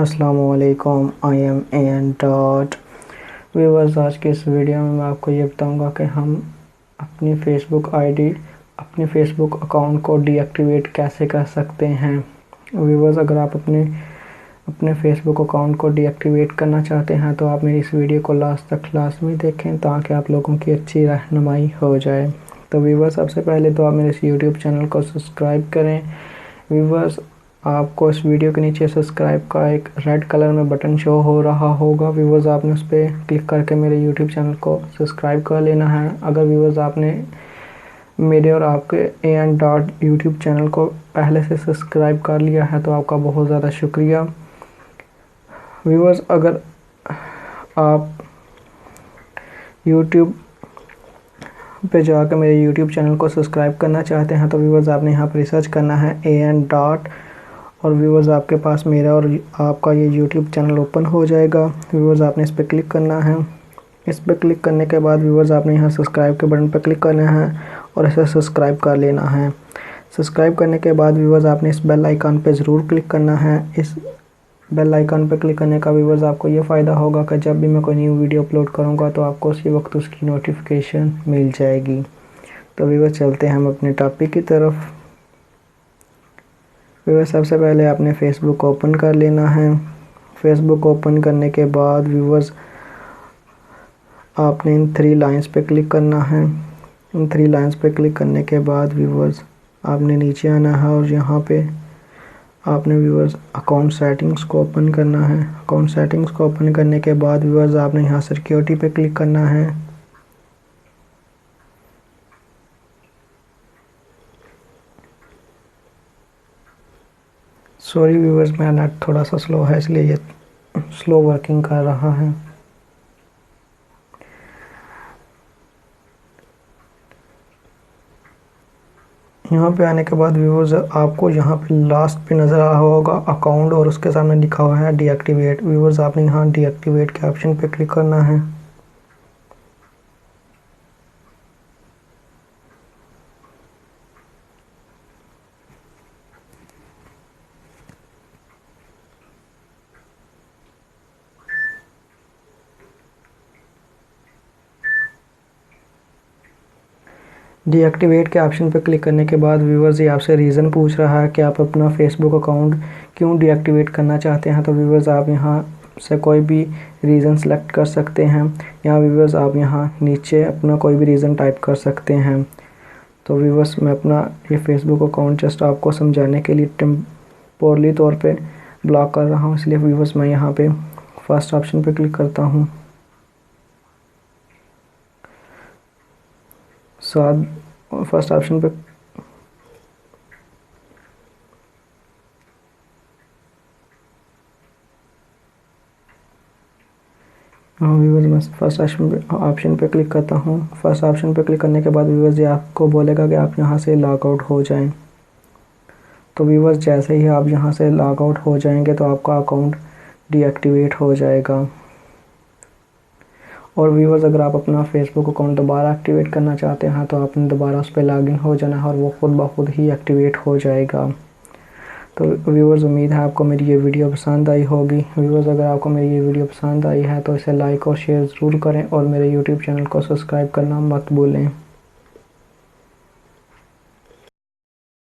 अस्सलामुअलैकुम, I am N dot viewers. आज के इस वीडियो में मैं आपको ये बताऊंगा कि हम अपनी अपने फेसबुक अकाउंट को डीएक्टिवेट कैसे कर सकते हैं। व्यूवर्स, अगर आप अपने अपने फेसबुक अकाउंट को डीएक्टिवेट करना चाहते हैं तो आप मेरी इस वीडियो को लास्ट तक लाजमी देखें ताकि आप लोगों की अच्छी रहनुमाई हो जाए। तो व्यूवर्स, सबसे पहले तो आप मेरे इस यूट्यूब चैनल को सब्सक्राइब करें। व्यूवर्स, आपको इस वीडियो के नीचे सब्सक्राइब का एक रेड कलर में बटन शो हो रहा होगा। व्यूवर्स, आपने उस पर क्लिक करके मेरे यूट्यूब चैनल को सब्सक्राइब कर लेना है। अगर व्यूवर्स आपने मेरे और आपके एन डॉट यूट्यूब चैनल को पहले से सब्सक्राइब कर लिया है तो आपका बहुत ज़्यादा शुक्रिया। व्यूवर्स, अगर आप यूट्यूब पे जाकर मेरे यूट्यूब चैनल को सब्सक्राइब करना चाहते हैं तो व्यूवर्स आपने यहाँ पर रिसर्च करना है एन डॉट, और व्यूवर्स आपके पास मेरा और आपका ये यूट्यूब चैनल ओपन हो जाएगा। व्यूवर्स आपने इस पर क्लिक करना है। इस पर क्लिक करने के बाद व्यूवर्स आपने यहाँ सब्सक्राइब के बटन पर क्लिक करना है और इसे सब्सक्राइब कर लेना है। सब्सक्राइब करने के बाद व्यूवर्स आपने इस बेल आइकन पर ज़रूर क्लिक करना है। इस बेल आइकन पर क्लिक करने का व्यूवर्स आपको ये फ़ायदा होगा कि जब भी मैं कोई न्यू वीडियो अपलोड करूँगा तो आपको उसी वक्त उसकी नोटिफिकेशन मिल जाएगी। तो व्यूवर्स, चलते हैं हम अपने टॉपिक की तरफ। व्यूवर्स, सबसे पहले आपने फेसबुक ओपन कर लेना है। फेसबुक ओपन करने के बाद व्यूवर्स आपने इन 3 लाइंस पे क्लिक करना है। इन 3 लाइंस पे क्लिक करने के बाद व्यूवर्स आपने नीचे आना है और यहाँ पे आपने व्यूवर्स अकाउंट सेटिंग्स को ओपन करना है। अकाउंट सेटिंग्स को ओपन करने के बाद व्यूवर्स आपने यहाँ सिक्योरिटी पे क्लिक करना है। सॉरी व्यूवर्स, मेरा नेट थोड़ा सा स्लो है इसलिए ये स्लो वर्किंग कर रहा है। यहाँ पे आने के बाद व्यूवर्स आपको यहाँ पे लास्ट पे नज़र आ रहा होगा अकाउंट और उसके सामने लिखा हुआ है डीएक्टिवेट। व्यूवर्स आपने यहाँ डीएक्टिवेट के ऑप्शन पे क्लिक करना है। डीएक्टिवेट के ऑप्शन पर क्लिक करने के बाद व्यूवर्स ये आपसे रीज़न पूछ रहा है कि आप अपना फेसबुक अकाउंट क्यों डीएक्टिवेट करना चाहते हैं। तो व्यूवर्स आप यहाँ से कोई भी रीज़न सेलेक्ट कर सकते हैं। यहाँ व्यूवर्स आप यहाँ नीचे अपना कोई भी रीज़न टाइप कर सकते हैं। तो व्यूवर्स मैं अपना ये फेसबुक अकाउंट जस्ट आपको समझाने के लिए टेम्पोरली तौर पे ब्लॉक कर रहा हूँ, इसलिए व्यूवर्स मैं यहाँ पे फर्स्ट ऑप्शन पे क्लिक करता हूँ। फर्स्ट ऑप्शन पे व्यूवर्स मैं फर्स्ट ऑप्शन पे क्लिक करता हूँ। फर्स्ट ऑप्शन पे क्लिक करने के बाद व्यूवर्स ये आपको बोलेगा कि आप यहाँ से लॉग आउट हो जाएं। तो व्यूवर्स जैसे ही आप यहाँ से लॉग आउट हो जाएंगे तो आपका अकाउंट डीएक्टिवेट हो जाएगा। और व्यूवर्स अगर आप अपना फेसबुक अकाउंट दोबारा एक्टिवेट करना चाहते हैं तो आपने दोबारा उस पर लॉगिन हो जाना है और वो खुद ब खुद ही एक्टिवेट हो जाएगा। तो व्यूवर्स उम्मीद है आपको मेरी ये वीडियो पसंद आई होगी। व्यूवर्स अगर आपको मेरी ये वीडियो पसंद आई है तो इसे लाइक और शेयर ज़रूर करें और मेरे यूट्यूब चैनल को सब्सक्राइब करना मत भूलें।